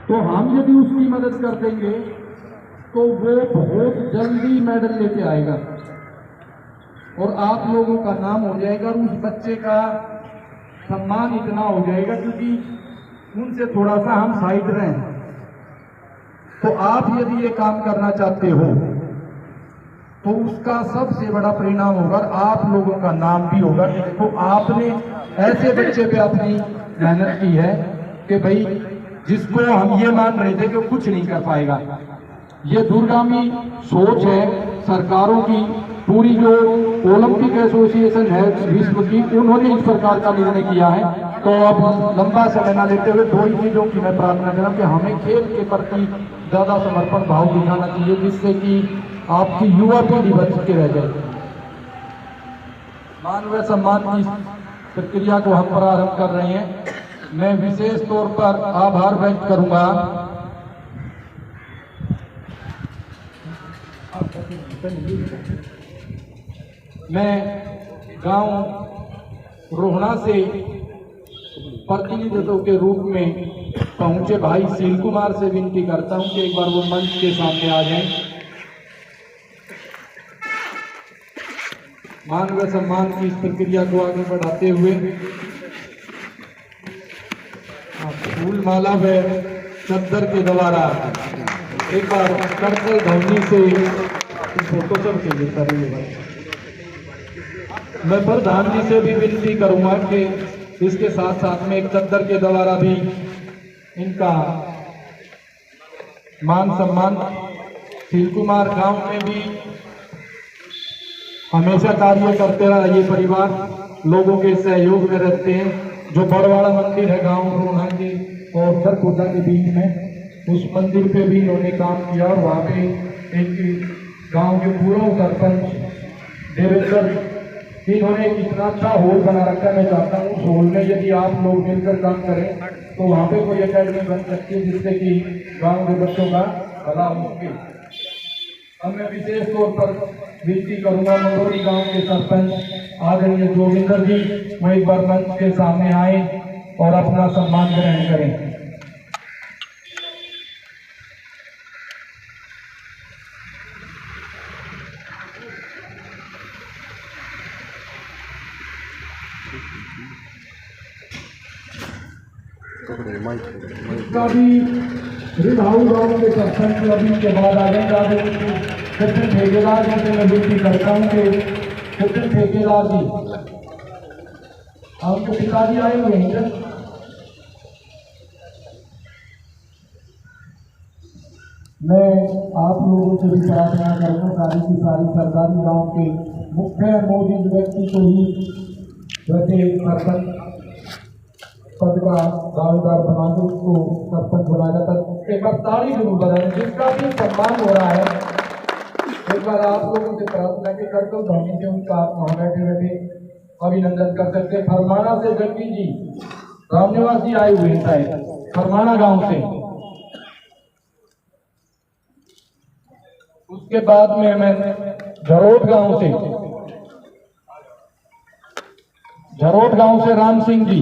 तो हम यदि उसकी मदद कर देंगे तो वो बहुत जल्दी मेडल लेके आएगा और आप लोगों का नाम हो जाएगा और उस बच्चे का सम्मान इतना हो जाएगा क्योंकि उनसे थोड़ा सा हम साइड रहे हैं। तो आप यदि ये काम करना चाहते हो तो उसका सबसे बड़ा परिणाम होगा, आप लोगों का नाम भी होगा। तो आपने ऐसे बच्चे पे अपनी मेहनत की है कि भाई जिसको हम ये मान रहे थे कि कुछ नहीं कर पाएगा। ये दूरगामी सोच है सरकारों की, पूरी जो ओलंपिक एसोसिएशन है विश्व की, उन्होंने इस प्रकार का निर्णय किया है। तो अब लंबा समय न लेते हुए दो ही चीजों की मैं प्रार्थना कर रहा हूँ कि हमें खेल के प्रति ज्यादा समर्पण भाव दिखाना चाहिए, जिससे कि आपकी युवा पीढ़ी बच के रह जाए। मान व सम्मान की प्रक्रिया को हम प्रारंभ कर रहे हैं। मैं विशेष तौर पर आभार व्यक्त करूंगा मैं गांव रोहना से प्रतिनिधित्व के रूप में पहुंचे भाई शील कुमार से विनती करता हूं कि एक बार वो मंच के सामने आ जाएं। मान व सम्मान की इस प्रक्रिया को आगे बढ़ाते हुए फूल माला व चद्दर के द्वारा एक बार करतल ध्वनि से फोटो सब चाहिए करेंगे। मैं प्रधान जी से भी विनती करूंगा कि इसके साथ साथ में एक चद्दर के द्वारा भी इनका मान सम्मान। शील कुमार गांव में भी हमेशा कार्य करते रहा ये परिवार, लोगों के सहयोग में रहते हैं। जो बड़वाड़ा मंदिर है गांव रोहना के और सरखुर्दा के बीच में, उस मंदिर पे भी इन्होंने काम किया और वहाँ पे एक गांव के पूर्व सरपंच देवेंद्र, इन्होंने इतना अच्छा हॉल बना रखा है। मैं चाहता हूँ उस हॉल में यदि आप लोग मिलकर काम करें तो वहाँ पे कोई अकेडमी बन सकती है जिससे कि गांव के बच्चों का भला हो सके। अब मैं विशेष तौर पर विनती करूंगा मंगोरी गांव के सरपंच आदरणीय जोगिंदर जी, वो एक बार मंच के सामने आए और अपना सम्मान ग्रहण करें। इसका भी रिधाऊ गांव के सरपंच अभी के बाद आ जाएंगे। सचिन ठेकेदार जी से मैं विनती करता हूँ कि सचिन ठेकेदार जी, आपके पिताजी आए हुए हैं। मैं आप लोगों से भी प्रार्थना करूँगा सारी की सारी सरकारी गांव के मुख्य मौजूद व्यक्ति को ही वैसे सरपंच पद का दावेदार बना के उसको सरपंच बनाया था। एक बार ताली जरूर बजाएं, जिसका भी सम्मान हो रहा है। एक बार आप लोगों से प्रार्थना की करता हूँ धोनी से उनका आप वहाँ बैठे बैठे अभिनंदन कर सकते। फरमाना से जगदीश जी रामनिवास जी आए हुए हैं फरमाना गांव से। उसके बाद में मैं झरोट गांव से राम सिंह जी,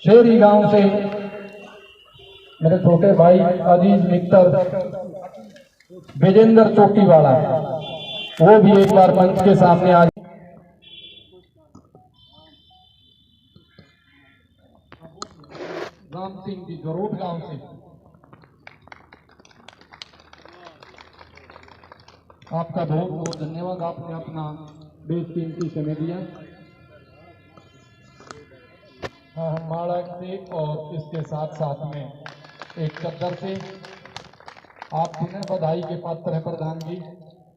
शेरी गांव से मेरे छोटे भाई अजीज मित्तर विजेंद्र चोटीवाला, वो भी एक बार मंच के सामने आ। राम सिंह जी जरोट गांव से, आपका बहुत बहुत धन्यवाद, आपने अपना बेशकीमती समय दिया। हम माड़ा से और इसके साथ साथ में एक चद्दर से आप पुनः बधाई के पात्र है प्रधान जी।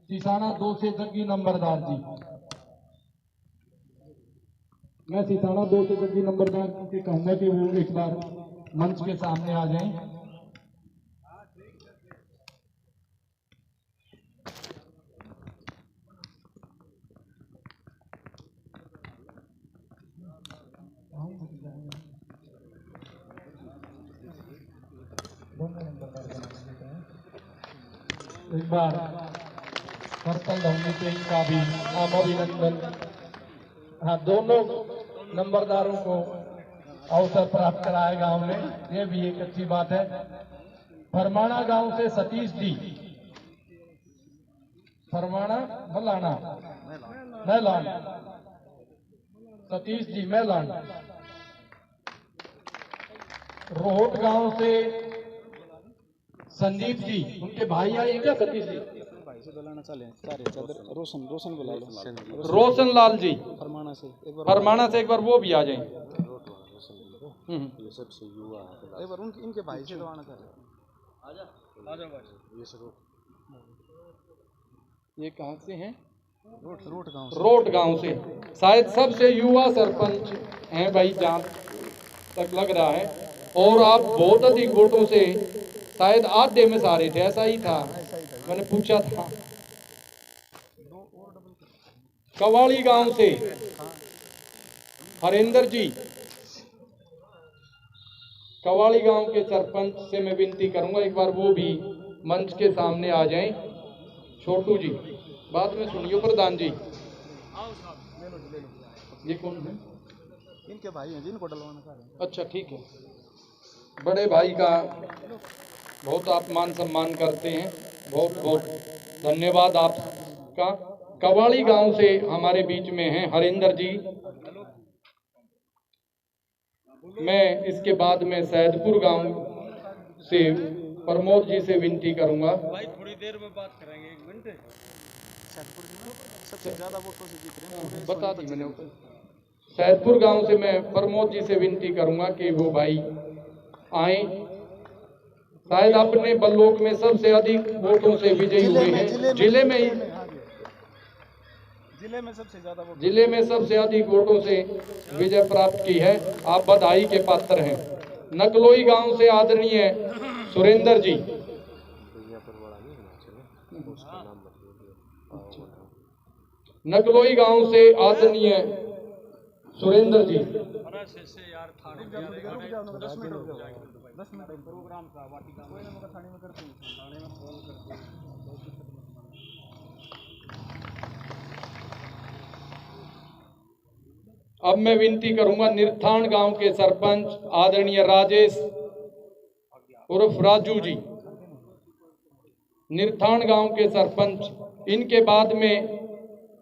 सिसाना 2 से जग्गी नंबरदार जी, मैं सिसाना 2 से जग्गी नंबरदार से कहूंगा कि वो एक बार मंच के सामने आ जाएं। एक बार करतल ध्वनि से इनका भी अभिनंदन। हाँ, दोनों नंबरदारों को अवसर प्राप्त कराया गांव में, ये भी एक अच्छी बात है। फरमाना गांव से सतीश जी, फरमाना मलाना मैलान, सतीश जी मैलान। रोहट गांव से संदीप जी, उनके भाई आए क्या सतीश जी? रोशन बुला लो। रोशन लाल जी फरमाना से एक बार वो भी आ जाएं। ये सबसे युवा है, एक बार इनके भाई से दबाना चाह रहे। आजा भाई। ये सब ये कहाँ से हैं? रोट गांव से शायद सबसे युवा सरपंच हैं भाई, जहाँ तक लग रहा है। और आप बहुत अधिक वोटों से, शायद आधे में सारे थे, ऐसा ही था, मैंने पूछा था। कवाड़ी गांव से हरेंद्र जी, कवाड़ी गांव के सरपंच से मैं विनती करूंगा एक बार वो भी मंच के सामने आ जाएं। छोटू जी बात में सुनियो। प्रधान जी ये कौन है? इनके भाई हैं जिनको डलवाना चाह रहे हैं। अच्छा ठीक है, बड़े भाई का बहुत आप मान सम्मान करते हैं, बहुत बहुत धन्यवाद आपका। कवाड़ी गांव से हमारे बीच में हैं हरिंदर जी। मैं इसके बाद में सैदपुर गांव से प्रमोद जी से विनती करूंगा। भाई थोड़ी देर में बात करेंगे, 1 मिनट। सबसे ज्यादा वोटों से जीत रहे हैं, बता दी मैंने। सैदपुर गांव से मैं प्रमोद जी से विनती करूंगा कि वो भाई आए। शायद अपने बल्लोक में सबसे अधिक वोटों से विजयी हुए हैं, जिले में सबसे अधिक वोटों से विजय प्राप्त की है। आप बधाई के पात्र हैं। नकलोई गांव से आदरणीय सुरेंद्र जी, नकलोई गांव से आदरणीय सुरेंद्र जी। अब मैं विनती करूंगा निरथाण गांव के सरपंच आदरणीय राजेश उर्फ राजू जी, निरथाण गांव के सरपंच। इनके बाद में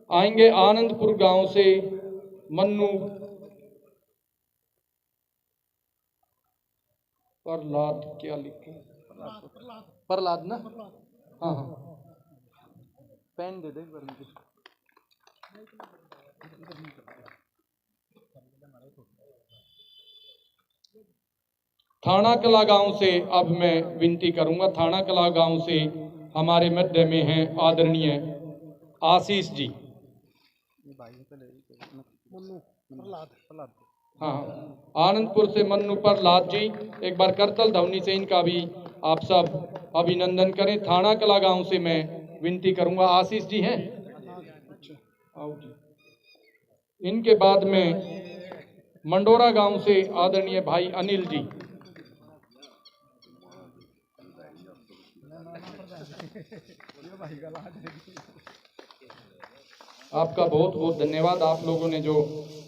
आएंगे आनंदपुर गांव से मन्नू प्रहलाद, क्या लिखे प्रहलाद ना? हाँ हाँ, पेन दे दे एक बार। थाना कला गांव से अब मैं विनती करूंगा। थाना कला गांव से हमारे मध्य में हैं आदरणीय आशीष जी। हाँ, आनंदपुर से मन्नू प्रहलाद जी। एक बार करतल ध्वनि से इनका भी आप सब अभिनंदन करें। थाना कला गांव से मैं विनती करूंगा, आशीष जी हैं, आओ जी। इनके बाद में मंडोरा गांव से आदरणीय भाई अनिल जी। आपका बहुत बहुत धन्यवाद, आप लोगों ने जो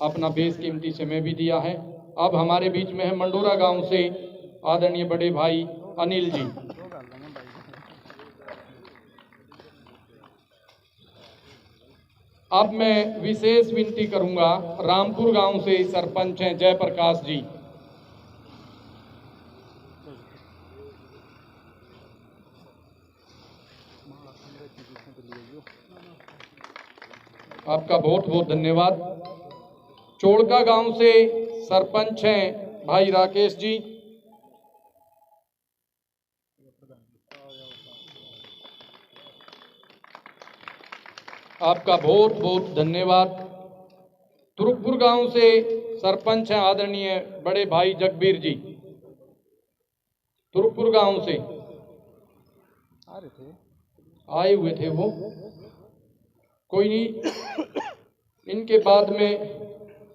अपना बेशकीमती समय भी दिया है। अब हमारे बीच में है मंडोरा गांव से आदरणीय बड़े भाई अनिल जी। अब मैं विशेष विनती करूंगा, रामपुर गांव से सरपंच हैं जयप्रकाश जी। आपका बहुत बहुत धन्यवाद। चोड़का गांव से सरपंच हैं भाई राकेश जी। आपका बहुत बहुत धन्यवाद। तुरुकपुर गांव से सरपंच हैं आदरणीय बड़े भाई जगबीर जी। तुरुकपुर गांव से आए हुए थे वो, कोई नहीं। इनके बाद में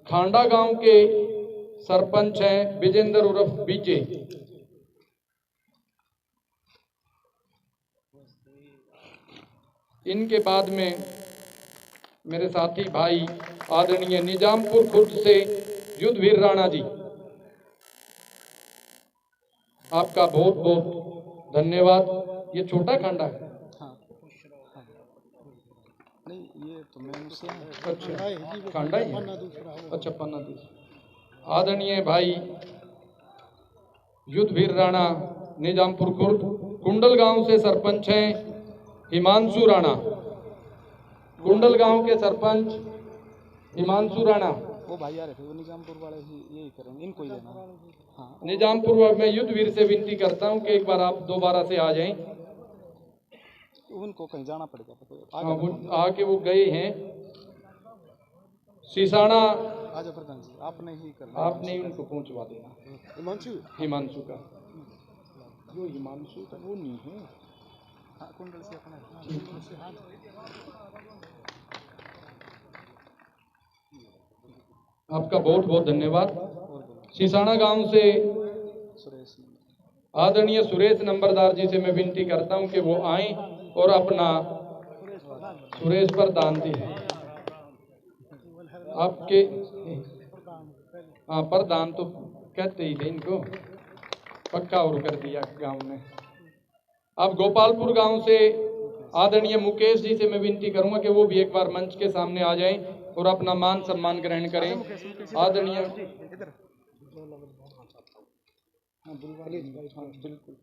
खांडा गांव के सरपंच हैं विजेंद्र उर्फ बीजे। इनके बाद में मेरे साथी भाई आदरणीय निजामपुर खुर्द से युद्धवीर राणा जी, आपका बहुत बहुत धन्यवाद। ये छोटा खांडा है। हाँ नहीं, ये तो मैं उससे अच्छा खांडा ही है। अच्छा पन्ना दूसरा। आदरणीय भाई युद्धवीर राणा निजामपुर खुर्द कुंडल गांव से सरपंच हैं हिमांशु राणा। कुंडल गांव के सरपंच हिमांशु राणा। वो भाई आ रहे थे, वो निजामपुर वाले ही यही करेंगे, इनको ही देना। हाँ निजामपुर में युद्धवीर से विनती करता हूं कि एक बार आप दोबारा से आ जाएं। उनको कहीं जाना पड़ेगा तो हाँ वो आके वो गए हैं सिसाना। आजा प्रधान जी, आपने ही करना, आपने ही उनको पहुंचवा देना। हिमांशु का जो हिमांशु का वो नहीं है। हाँ कुंडल से अपना आपका बहुत बहुत धन्यवाद। सिसाना गांव से सुरेश आदरणीय सुरेश नंबरदार जी से मैं विनती करता हूं कि वो आए और अपना सुरेश प्रधान जी आपके हाँ प्रधान तो कहते ही थे इनको, पक्का और कर दिया गांव में। अब गोपालपुर गांव से आदरणीय मुकेश जी से मैं विनती करूंगा कि वो भी एक बार मंच के सामने आ जाएं और अपना मान सम्मान ग्रहण करें। आदरणीय बिल्कुल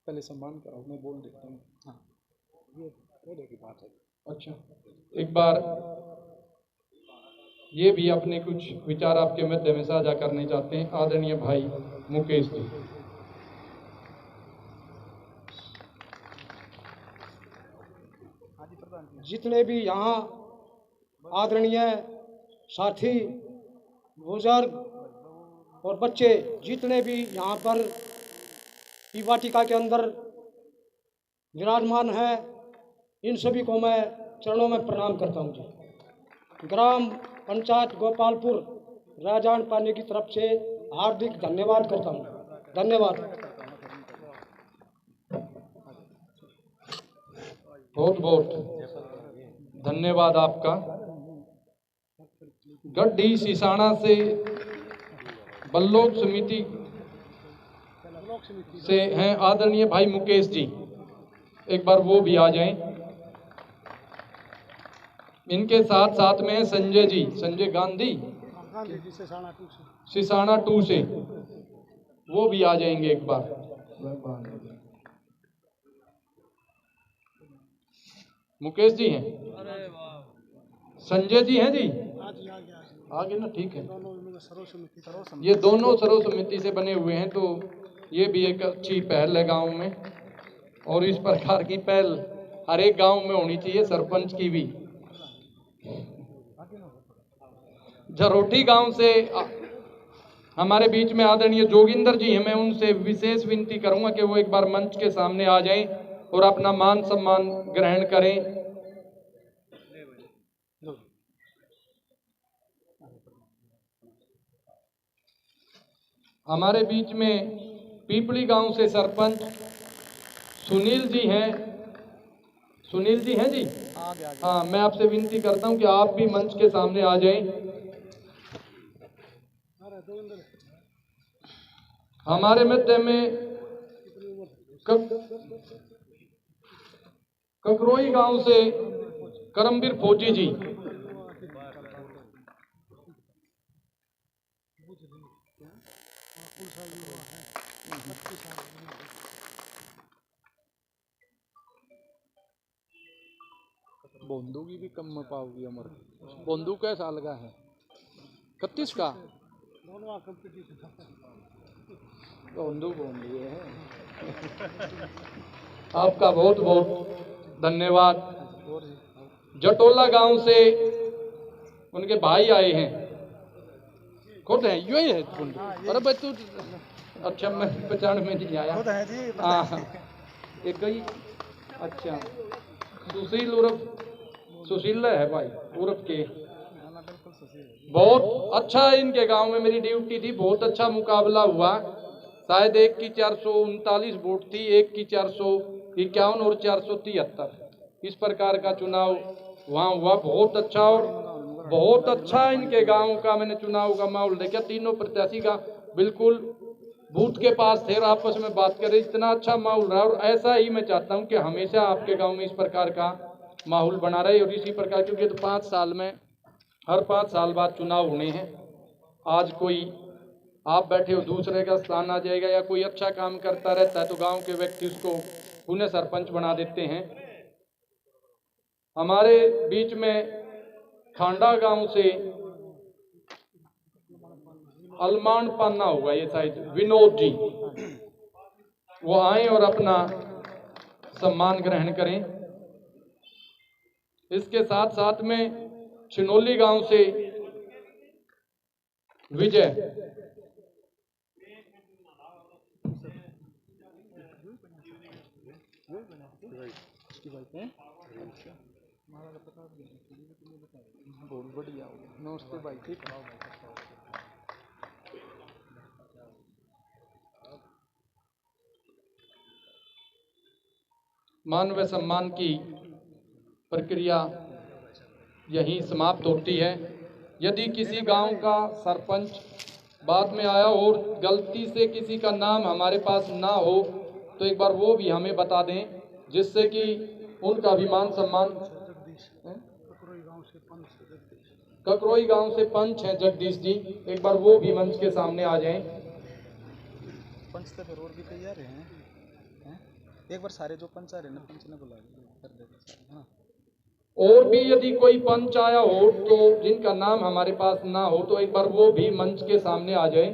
पहले सम्मान कराओ, मैं बोल देता हूँ। हाँ ये बोले की बात है। अच्छा एक बार ये भी अपने कुछ विचार आपके मध्य में साझा करने चाहते हैं आदरणीय भाई मुकेश जी। जितने भी यहाँ आदरणीय साथी बुजुर्ग और बच्चे जितने भी यहाँ पर वाटिका के अंदर विराजमान हैं, इन सभी को मैं चरणों में प्रणाम करता हूँ जी। ग्राम पंचायत गोपालपुर राजान पानी की तरफ से हार्दिक धन्यवाद करता हूँ। धन्यवाद। बहुत बहुत धन्यवाद आपका। गड्ढी सिसाना से बल्लोक समिति से हैं आदरणीय भाई मुकेश जी, एक बार वो भी आ जाएं। इनके साथ साथ में संजय जी, संजय गांधी सिसाना 2 से, वो भी आ जाएंगे एक बार। मुकेश जी हैं, संजय जी हैं जी, आगे ना ठीक है। ये दोनों सरो समिति से बने हुए हैं, तो ये भी एक अच्छी पहल है गांव में, और इस प्रकार की पहल हर एक गांव में होनी चाहिए, सरपंच की भी। झरोटी गांव से हमारे बीच में आदरणीय जोगिंदर जी हैं, मैं उनसे विशेष विनती करूंगा कि वो एक बार मंच के सामने आ जाएं और अपना मान सम्मान ग्रहण करें। हमारे बीच में पीपली गांव से सरपंच सुनील जी हैं। सुनील जी हैं जी, हाँ मैं आपसे विनती करता हूं कि आप भी मंच के सामने आ जाएं। हमारे मध्य में ककरोई गांव से करमवीर फौजी जी, बोंदू की भी कम में पाओगी अमर। बोंदू क्या साल का है? 31 का बोंदू है। आपका बहुत बहुत धन्यवाद। जटोला गांव से उनके भाई आए हैं, खुद हैं, यू ही है। अरे भाई तू, अच्छा मैं 95 में नहीं आया। हाँ एक गई। अच्छा सुशील उर्फ सुशील है भाई उर्फ के। बहुत अच्छा इनके गांव में मेरी ड्यूटी थी, बहुत अच्छा मुकाबला हुआ। शायद एक की 439 वोट थी, एक की 451 और 473, इस प्रकार का चुनाव वहाँ हुआ। बहुत अच्छा और बहुत अच्छा इनके गांव का मैंने चुनाव का माहौल देखा। तीनों प्रत्याशी का बिल्कुल बूथ के पास थे और आपस में बात करें, इतना अच्छा माहौल रहा। और ऐसा ही मैं चाहता हूं कि हमेशा आपके गांव में इस प्रकार का माहौल बना रहे और इसी प्रकार, क्योंकि तो 5 साल में हर 5 साल बाद चुनाव होने हैं। आज कोई आप बैठे हो दूसरे का स्थान आ जाएगा या कोई अच्छा काम करता रहता है तो गांव के व्यक्ति उसको पुनः सरपंच बना देते हैं। हमारे बीच में खांडा गांव से अलमान पाना होगा, ये शायद विनोद जी, वो आए और अपना सम्मान ग्रहण करें। इसके साथ साथ में छिनोली गांव से विजय, बहुत बढ़िया, नमस्ते भाई, ठीक है। मान व सम्मान की प्रक्रिया यहीं समाप्त होती है। यदि किसी गांव का सरपंच बाद में आया और गलती से किसी का नाम हमारे पास ना हो तो एक बार वो भी हमें बता दें, जिससे कि उनका भी मान सम्मान। ककरोई गांव से पंच हैं जगदीश जी, एक बार वो भी मंच के सामने आ जाएं। पंच तो फिर और भी तैयार हैं, एक बार सारे जो पंच आ रहे हैं ना, पंच ने बुला कर देते। हाँ, और भी यदि कोई पंच आया हो तो जिनका नाम हमारे पास ना हो तो एक बार वो भी मंच के सामने आ जाए।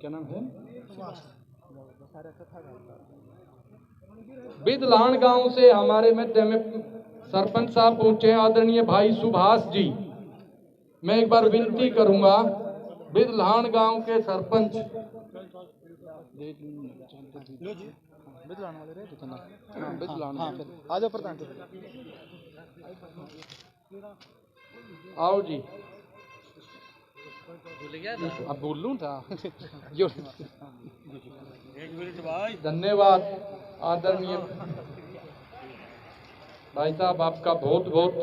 क्या नाम है? बिदलान गांव से हमारे मध्य में सरपंच साहब पहुंचे, आदरणीय भाई सुभाष जी। मैं एक बार विनती करूंगा, बिदलान गांव के सरपंच आ जाओ प्रधान, आओ जी। अब बोल लूँ था। धन्यवाद आदरणीय भाई साहब, आपका बहुत बहुत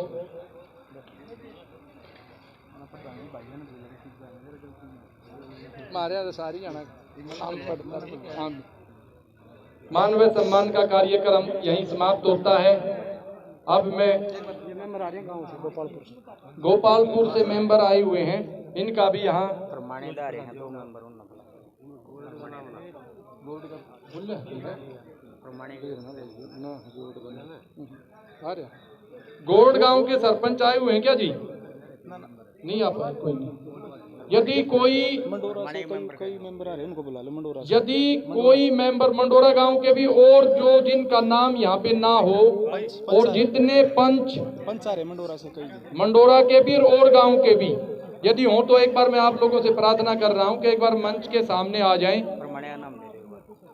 मारे सारी जाना मान व सम्मान का कार्यक्रम यहीं समाप्त होता है। अब मैं गोपालपुर से मेंबर आए हुए हैं, इनका भी यहाँ प्रमाणीदार हैं 2 मेंबर गोड़ गांव के सरपंच आए हुए हैं क्या जी? नहीं आ पाए, कोई नहीं। यदि कोई मेंबर आ रहे हैं, उनको बुला लो। मंडोरा, यदि कोई मेंबर मंडोरा गांव के भी और जो जिनका नाम यहाँ पे ना हो और जितने पंच आ रहे मंडोरा से, कई मंडोरा के भी और गांव के भी यदि हो तो एक बार मैं आप लोगों से प्रार्थना कर रहा हूं कि एक बार मंच के सामने आ जाएं।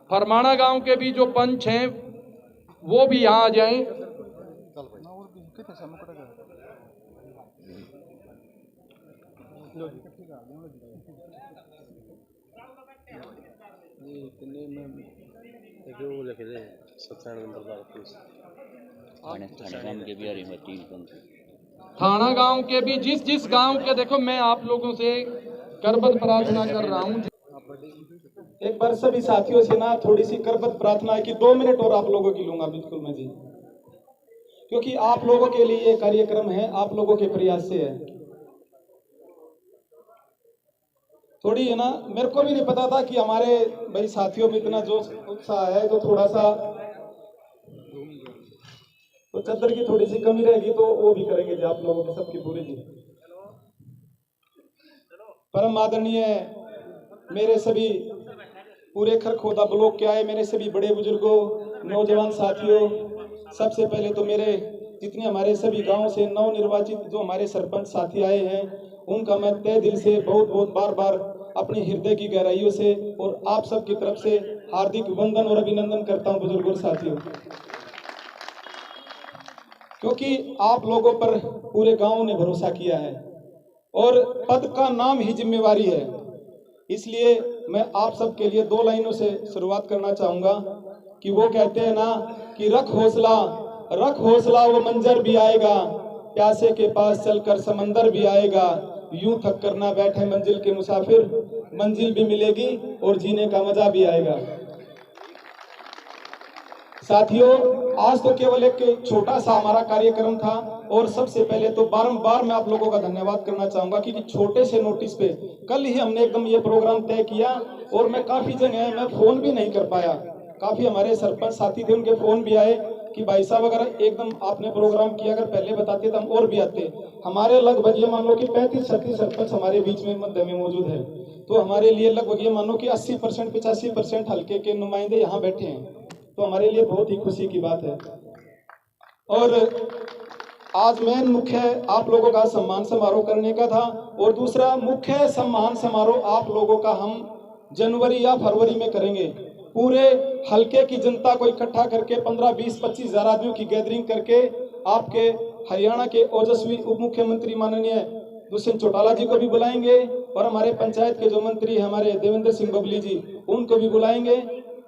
फरमाना गांव के भी जो पंच हैं वो भी यहाँ आ जाएं। थाना गांव के भी जिस गांव के, देखो मैं आप लोगों से करबद्ध प्रार्थना कर रहा हूं। एक बार सभी साथियों से ना थोड़ी सी करबद्ध प्रार्थना है कि 2 मिनट और आप लोगों की लूंगा, बिल्कुल मैं जी, क्योंकि आप लोगों के लिए ये कार्यक्रम है, आप लोगों के प्रयास से है। थोड़ी है ना, मेरे को भी नहीं पता था कि हमारे भाई साथियों में इतना जोश उत्साह है, तो थोड़ा सा तो चद्दर की थोड़ी सी कमी रहेगी तो वो भी करेंगे जी आप लोगों की सबकी पूरी जी। परम आदरणीय मेरे सभी पूरे खरखोदा ब्लॉक के आए मेरे सभी बड़े बुजुर्गों, नौजवान साथियों, सबसे पहले तो मेरे जितने हमारे सभी गांव से नवनिर्वाचित जो हमारे सरपंच साथी आए हैं, उनका मैं तहे दिल से बहुत बहुत बार बार अपने हृदय की गहराइयों से और आप सबकी तरफ से हार्दिक वंदन और अभिनंदन करता हूं बुजुर्गों साथियों, क्योंकि आप लोगों पर पूरे गांव ने भरोसा किया है और पद का नाम ही जिम्मेवारी है। इसलिए मैं आप सबके लिए 2 लाइनों से शुरुआत करना चाहूंगा कि वो कहते हैं ना कि रख हौसला वो मंजर भी आएगा, प्यासे के पास चलकर समंदर भी आएगा, यूं थक कर ना बैठे मंजिल के मुसाफिर, मंजिल भी मिलेगी और जीने का मजा भी आएगा। साथियों, आज तो केवल एक छोटा सा हमारा कार्यक्रम था और सबसे पहले तो बारंबार मैं आप लोगों का धन्यवाद करना चाहूंगा कि छोटे से नोटिस पे कल ही हमने एकदम ये प्रोग्राम तय किया और मैं काफी जगह मैं फोन भी नहीं कर पाया। काफी हमारे सरपंच साथी थे, उनके फोन भी आए कि भाई साहब अगर एकदम आपने प्रोग्राम किया, अगर पहले बताते तो हम और भी आते। हमारे लगभग ये मान लो कि 35-36 सरपंच हमारे बीच में मध्य में मौजूद है, तो हमारे लिए लगभग ये मान लो कि 80% 85% हल्के के नुमाइंदे यहाँ बैठे हैं, तो हमारे लिए बहुत ही खुशी की बात है। और आज मेन मुख्य आप लोगों का सम्मान समारोह करने का था और दूसरा मुख्य सम्मान समारोह आप लोगों का हम जनवरी या फरवरी में करेंगे। पूरे हल्के की जनता को इकट्ठा करके 15, 20, 25 हजार आदमियों की गैदरिंग करके आपके हरियाणा के ओजस्वी उप मुख्यमंत्री माननीय दुष्यंत चौटाला जी को भी बुलाएंगे और हमारे पंचायत के जो मंत्री हमारे देवेंद्र सिंह बबली जी, उनको भी बुलाएंगे।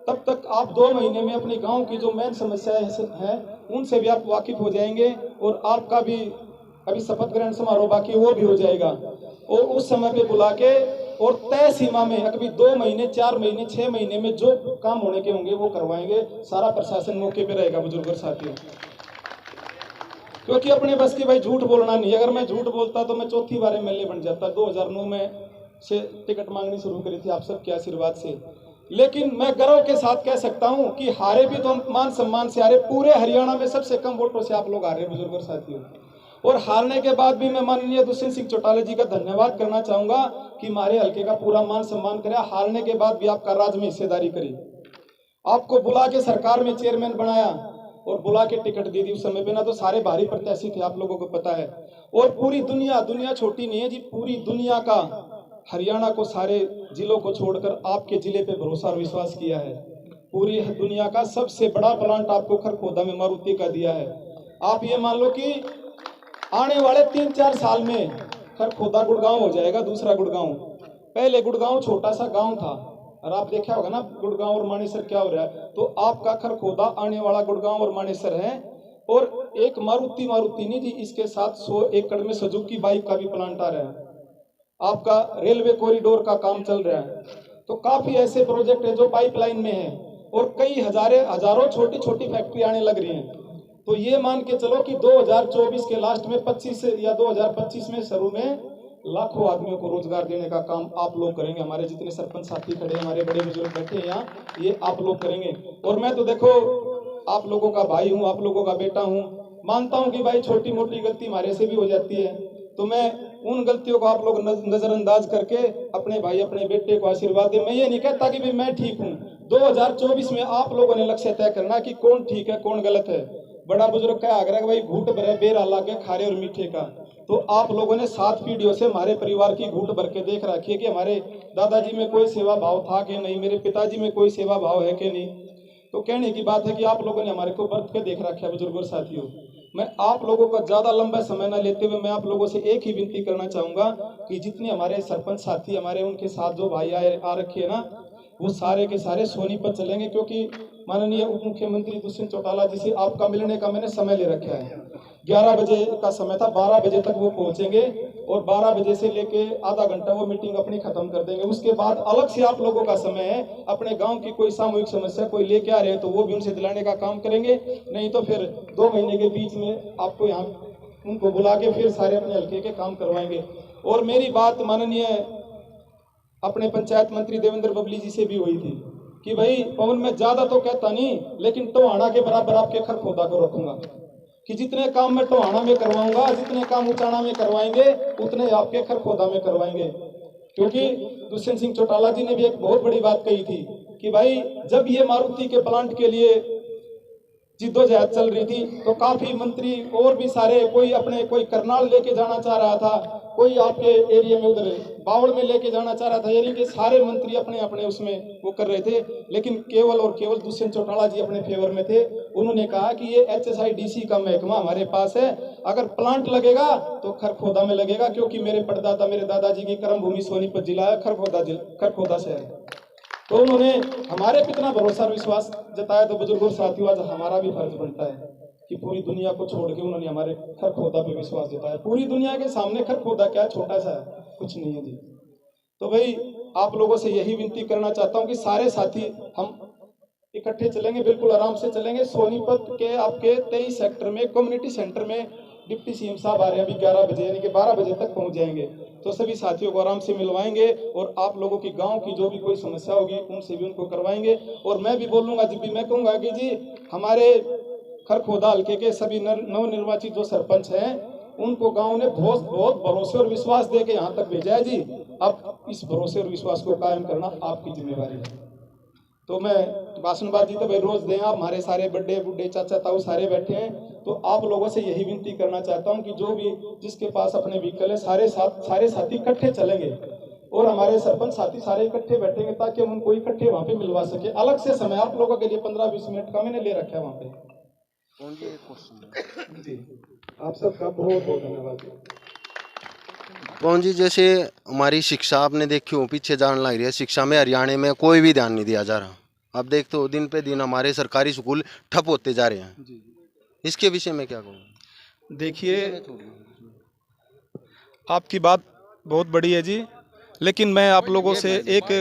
तब तक आप 2 महीने में अपने गांव की जो मेन समस्याएं हैं उनसे भी आप वाकिफ हो जाएंगे और आपका भी अभी शपथ ग्रहण समारोह बाकी वो भी हो जाएगा और उस समय पे बुला के और तय सीमा में अभी 2 महीने 4 महीने 6 महीने में जो काम होने के होंगे वो करवाएंगे। सारा प्रशासन मौके पे रहेगा बुजुर्ग और साथियों, क्योंकि अपने बस की भाई झूठ बोलना नहीं। अगर मैं झूठ बोलता तो मैं चौथी बार एमएलए बन जाता। 2009 में से टिकट मांगनी शुरू करी थी आप सबके आशीर्वाद से, लेकिन मैं गर्व के साथ कह सकता हूं कि हारे भी तो हम मान सम्मान से हारे। पूरे हरियाणा में सबसे कम वोटों से आप लोग हारे बुजुर्ग और साथियों, और हारने के बाद भी मैं माननीय दुष्यंत सिंह चौटाला जी का धन्यवाद करना चाहूंगा कि हमारे हल्के का पूरा मान सम्मान करे। हारने के बाद भी आपका राज में हिस्सेदारी करी, आपको बुला के सरकार में चेयरमैन बनाया और बुला के टिकट दे दी। उस समय पे ना तो सारे भारी प्रत्याशी थे, आप लोगों को पता है। और पूरी दुनिया छोटी नहीं है जी, पूरी दुनिया का हरियाणा को सारे जिलों को छोड़कर आपके जिले पे भरोसा और विश्वास किया है। पूरी दुनिया का सबसे बड़ा प्लांट आपको खरखोदा में मारुति का दिया है। आप ये मान लो कि आने वाले 3-4 साल में खरखोदा गुड़गांव हो जाएगा, दूसरा गुड़गांव। पहले गुड़गांव छोटा सा गांव था और आप देखा होगा ना गुड़गांव और मानेसर क्या हो रहा है, तो आपका खरखोदा आने वाला गुड़गांव और मानेसर है। और एक मारुति नहीं जी, इसके साथ 100 एकड़ में सुजुकी बाइक का भी प्लांट आ रहा है। आपका रेलवे कॉरिडोर का काम चल रहा है। तो काफी ऐसे प्रोजेक्ट है जो पाइपलाइन में है और कई हजारों छोटी छोटी फैक्ट्री आने लग रही हैं। तो ये मान के चलो कि 2024 के लास्ट में 25 या 2025 में शुरू में लाखों आदमियों को रोजगार देने का काम आप लोग करेंगे। हमारे जितने सरपंच साथी खड़े, हमारे बड़े बुजुर्ग बैठे हैं यहाँ, ये आप लोग करेंगे। और मैं तो देखो आप लोगों का भाई हूँ, आप लोगों का बेटा हूँ। मानता हूँ कि भाई छोटी मोटी गलती हमारे से भी हो जाती है, तो मैं उन गलतियों को आप लोग नजरअंदाज करके अपने भाई अपने बेटे को आशीर्वाद दे। मैं ये नहीं कहता कि भी मैं ठीक हूँ। 2024 में आप लोगों ने लक्ष्य तय करना कि कौन ठीक है कौन गलत है। बड़ा बुजुर्ग का आग्रह भाई घूट भरे बेर लागे खारे और मीठे का। तो आप लोगों ने 7 पीढ़ियों से हमारे परिवार की घूट भर के देख रखी है कि हमारे दादाजी में कोई सेवा भाव था कि नहीं, मेरे पिताजी में कोई सेवा भाव है कि नहीं। तो कहने की बात है कि आप लोगों ने हमारे को बरत के देख रखा है बुजुर्ग और साथियों। मैं आप लोगों का ज्यादा लंबा समय न लेते हुए मैं आप लोगों से एक ही विनती करना चाहूंगा कि जितने हमारे सरपंच साथी हमारे उनके साथ जो भाई आ रखे हैं ना, वो सारे के सारे सोनीपत चलेंगे, क्योंकि माननीय उप मुख्यमंत्री दुष्यंत चौटाला जी से आपका मिलने का मैंने समय ले रखा है। 11 बजे का समय था, 12 बजे तक वो पहुंचेंगे और 12 बजे से लेके आधा घंटा वो मीटिंग अपनी खत्म कर देंगे। उसके बाद अलग से आप लोगों का समय है, अपने गांव की कोई सामूहिक समस्या कोई लेके आ रहे हैं तो वो भी उनसे दिलाने का काम करेंगे। नहीं तो फिर 2 महीने के बीच में आपको यहाँ उनको बुला के फिर सारे अपने हल्के के काम करवाएंगे। और मेरी बात माननीय अपने पंचायत मंत्री देवेंद्र बबली जी से भी हुई थी कि भाई पवन मैं ज्यादा तो कहता नहीं, लेकिन टोहाना के बराबर आपके खरखोदा को रखूंगा कि जितने काम मैं टोहाना में करवाऊंगा, जितने काम उचाना में करवाएंगे, उतने आपके खरखोदा में करवाएंगे। क्योंकि दुष्यंत सिंह चौटाला जी ने भी एक बहुत बड़ी बात कही थी कि भाई जब ये मारुति के प्लांट के लिए जिद्दोजहद चल रही थी तो काफी मंत्री और भी सारे, कोई करनाल लेके जाना चाह रहा था, कोई आपके एरिया में उधर बावड़ में लेके जाना चाह रहा था, यानी कि सारे मंत्री अपने अपने उसमें वो कर रहे थे, लेकिन केवल और केवल दुष्यंत चौटाला जी अपने फेवर में थे। उन्होंने कहा कि ये HSIDC का महकमा हमारे पास है, अगर प्लांट लगेगा तो खरखोदा में लगेगा, क्योंकि मेरे परदादा मेरे दादाजी की कर्म भूमि सोनीपत जिला है, खरखोदा शहर। तो उन्होंने हमारे पे इतना भरोसा और विश्वास जताया। तो बुजुर्गों और साथियों, आज हमारा भी फर्ज बनता है कि पूरी दुनिया को छोड़ के उन्होंने हमारे खरखोदा पे विश्वास जताया। पूरी दुनिया के सामने खरखोदा क्या छोटा सा है, कुछ नहीं है जी। तो भाई आप लोगों से यही विनती करना चाहता हूँ कि सारे साथी हम इकट्ठे चलेंगे, बिल्कुल आराम से चलेंगे। सोनीपत के आपके 23 सेक्टर में कम्युनिटी सेंटर में डिप्टी सीएम साहब आ रहे हैं अभी 11 बजे, यानी कि 12 बजे तक पहुंच जाएंगे। तो सभी साथियों को आराम से मिलवाएंगे और आप लोगों की गांव की जो भी कोई समस्या होगी उनसे भी उनको करवाएंगे। और मैं भी बोलूंगा, जब भी मैं कहूंगा कि जी हमारे खरखोदा हल्के के सभी नवनिर्वाचित जो सरपंच हैं उनको गांव ने बहुत भरोसे और विश्वास दे के यहाँ तक भेजा है जी। अब इस भरोसे और विश्वास को कायम करना आपकी जिम्मेवारी है। तो मैं भाषणबाजी तो भाई रोज दें आप, हमारे सारे बड़े बूढ़े चाचा ताऊ सारे बैठे हैं। तो आप लोगों से यही विनती करना चाहता हूं कि जो भी जिसके पास अपने व्हीकल है सारे साथी इकट्ठे चलेंगे और हमारे सरपंच साथी सारे इकट्ठे बैठेंगे ताकि हम उनको इकट्ठे वहां पे मिलवा सके। अलग से समय आप लोगों के लिए 15-20 मिनट का मैंने ले रखा है वहां पे। आप सबका बहुत बहुत धन्यवाद। पवन जी, जैसे हमारी शिक्षा आपने देखी हो पीछे जाने लग रही है, शिक्षा में हरियाणा में कोई भी ध्यान नहीं दिया जा रहा। आप देखते हो दिन पे दिन हमारे सरकारी स्कूल ठप होते जा रहे हैं, इसके विषय में क्या कहूँ? देखिए, आपकी बात बहुत बड़ी है जी, लेकिन मैं आप लोगों से एक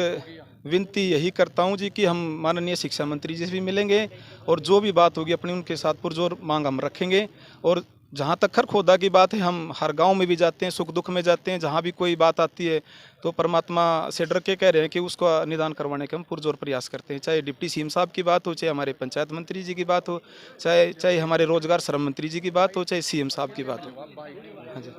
विनती यही करता हूं जी कि हम माननीय शिक्षा मंत्री जी से भी मिलेंगे और जो भी बात होगी अपनी उनके साथ पुरजोर मांग हम रखेंगे। और जहां तक खरखोदा की बात है, हम हर गांव में भी जाते हैं, सुख दुख में जाते हैं, जहां भी कोई बात आती है तो परमात्मा से डर के कह रहे हैं कि उसका निदान करवाने के हम पुरजोर प्रयास करते हैं। चाहे डिप्टी सीएम साहब की बात हो, चाहे हमारे पंचायत मंत्री जी की बात हो, चाहे हमारे रोजगार श्रम मंत्री जी की बात हो, चाहे सीएम साहब की बात हो। हाँ जी।